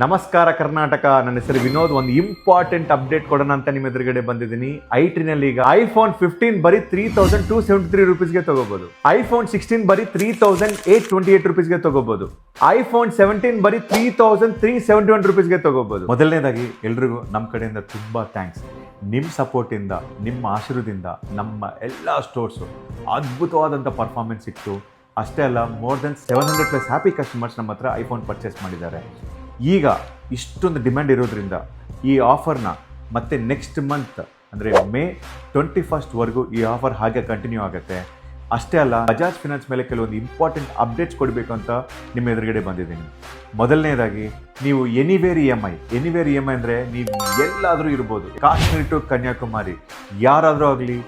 ನಮಸ್ಕಾರ ಕರ್ನಾಟಕ. ನನ್ನ ಹೆಸರು ವಿನೋದ್. ಒಂದು ಇಂಪಾರ್ಟೆಂಟ್ ಅಪ್ಡೇಟ್ ಕೊಡೋಣ ಅಂತ ನಿಮ್ಮ ಎದುರುಗಡೆ ಬಂದಿದ್ದೀನಿ. ಐಟ್ರಿನಲ್ಲಿ ಈಗ ಐಫೋನ್ 15 ಬರೀ 3273 ರುಪೀಸ್ಗೆ ತಗೋಬಹುದು. ಐಫೋನ್ 16 ಬರೀ 3828 ರುಪೀಸ್ಗೆ ತಗೋಬಹುದು. ಐಫೋನ್ 17 ಬರೀ 3371 ರುಪೀಸ್ಗೆ ತಗೋಬಹುದು. ಮೊದಲನೇದಾಗಿ ಎಲ್ರಿಗೂ ನಮ್ಮ ಕಡೆಯಿಂದ ತುಂಬಾ ಥ್ಯಾಂಕ್ಸ್. ನಿಮ್ಮ ಸಪೋರ್ಟ್ ಇಂದ, ನಿಮ್ಮ ಆಶೀರ್ವಾದದಿಂದ ನಮ್ಮ ಎಲ್ಲ ಸ್ಟೋರ್ಸು ಅದ್ಭುತವಾದಂಥ ಪರ್ಫಾರ್ಮೆನ್ಸ್ ಸಿಕ್ತು. ಅಷ್ಟೇ ಅಲ್ಲ, ಮೋರ್ ದೆನ್ 700+ ಹ್ಯಾಪಿ ಕಸ್ಟಮರ್ಸ್ ನಮ್ಮ ಹತ್ರ ಐಫೋನ್ ಪರ್ಚೇಸ್ ಮಾಡಿದ್ದಾರೆ. ಈಗ ಇಷ್ಟೊಂದು ಡಿಮ್ಯಾಂಡ್ ಇರೋದ್ರಿಂದ ಈ ಆಫರ್ನ ಮತ್ತೆ ನೆಕ್ಸ್ಟ್ ಮಂತ್ ಅಂದರೆ ಮೇ 21ವರೆಗೂ ಈ ಆಫರ್ ಹಾಗೆ ಕಂಟಿನ್ಯೂ ಆಗುತ್ತೆ. ಅಷ್ಟೇ ಅಲ್ಲ, ಬಜಾಜ್ ಫಿನಾನ್ಸ್ ಮೇಲೆ ಕೆಲವೊಂದು ಇಂಪಾರ್ಟೆಂಟ್ ಅಪ್ಡೇಟ್ಸ್ ಕೊಡಬೇಕು ಅಂತ ನಿಮ್ಮ ಎದುರುಗಡೆ ಬಂದಿದ್ದೀನಿ. ಮೊದಲನೇದಾಗಿ, ನೀವು ಎನಿವೇರ್ ಇ ಎಮ್ ಐ ಅಂದರೆ ನೀವು ಎಲ್ಲಾದರೂ ಇರ್ಬೋದು. ಕಾಶ್ಮೀರ್ ಟು ಕನ್ಯಾಕುಮಾರಿ ಯಾರಾದರೂ ಆಗಲಿ,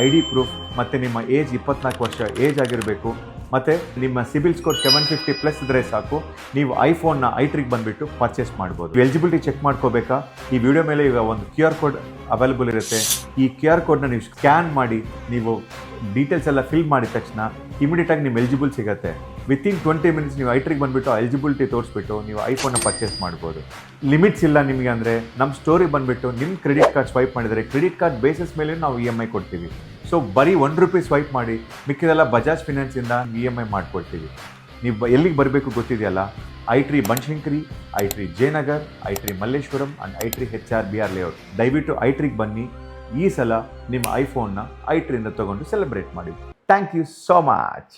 ಐ ಡಿ ಪ್ರೂಫ್ ಮತ್ತು ನಿಮ್ಮ ಏಜ್ 24 ವರ್ಷ ಏಜ್ ಆಗಿರಬೇಕು, ಮತ್ತು ನಿಮ್ಮ ಸಿಬಿಲ್ ಸ್ಕೋರ್ 750+ ಇದ್ದರೆ ಸಾಕು, ನೀವು ಐಫೋನ್ನ ಐಟ್ರಿಗೆ ಬಂದುಬಿಟ್ಟು ಪರ್ಚೇಸ್ ಮಾಡ್ಬೋದು. ಎಲಿಜಿಬಿಲಿಟಿ ಚೆಕ್ ಮಾಡ್ಕೋಬೇಕಾ? ಈ ವಿಡಿಯೋ ಮೇಲೆ ಈಗ ಒಂದು QR ಕೋಡ್ ಅವೈಲೇಬಲ್ ಇರುತ್ತೆ. ಈ QR ಕೋಡ್ನ ನೀವು ಸ್ಕ್ಯಾನ್ ಮಾಡಿ ನೀವು ಡೀಟೇಲ್ಸ್ ಎಲ್ಲ ಫಿಲ್ ಮಾಡಿದ ತಕ್ಷಣ ಇಮಿಡಿಯೇಟಾಗಿ ನಿಮ್ಮ ಎಲಿಜಿಬಲ್ ಸಿಗುತ್ತೆ. ವಿತಿನ್ 20 ಮಿನಿಟ್ಸ್ ನೀವು ಐಟ್ರಿಗೆ ಬಂದುಬಿಟ್ಟು ಎಲಿಜಿಬಿಲಿಟಿ ತೋರಿಸ್ಬಿಟ್ಟು ನೀವು ಐಫೋನ್ನ ಪರ್ಚೇಸ್ ಮಾಡ್ಬೋದು. ಲಿಮಿಟ್ಸ್ ಇಲ್ಲ ನಿಮಗೆ ಅಂದರೆ ನಮ್ಮ ಸ್ಟೋರಿಗೆ ಬಂದುಬಿಟ್ಟು ನಿಮ್ಮ ಕ್ರೆಡಿಟ್ ಕಾರ್ಡ್ ಸ್ವೈಪ್ ಮಾಡಿದರೆ ಕ್ರೆಡಿಟ್ ಕಾರ್ಡ್ ಬೇಸಿಸ್ ಮೇಲೆ ನಾವು EMI ಕೊಡ್ತೀವಿ. ಸೊ ಬರೀ ₹1 ಸ್ವೈಪ್ ಮಾಡಿ, ಮಿಕ್ಕಿದೆಲ್ಲ ಬಜಾಜ್ ಫಿನಾನ್ಸಿಂದ EMI ಮಾಡಿಕೊಡ್ತೀವಿ. ನೀವು ಎಲ್ಲಿಗೆ ಬರಬೇಕು ಗೊತ್ತಿದೆಯಲ್ಲ, ಐಟ್ರಿ ಬನಶಂಕರಿ, ಐಟ್ರಿ ಜಯನಗರ್, ಐಟ್ರಿ ಮಲ್ಲೇಶ್ವರಂ ಆ್ಯಂಡ್ ಐಟ್ರಿ HRBR ಲೇಔಟ್. ದಯವಿಟ್ಟು ಐಟ್ರಿಗೆ ಬನ್ನಿ. ಈ ಸಲ ನಿಮ್ಮ ಐಫೋನ್ನ ಐಟ್ರಿಯಿಂದ ತೊಗೊಂಡು ಸೆಲೆಬ್ರೇಟ್ ಮಾಡಿ. Thank you so much.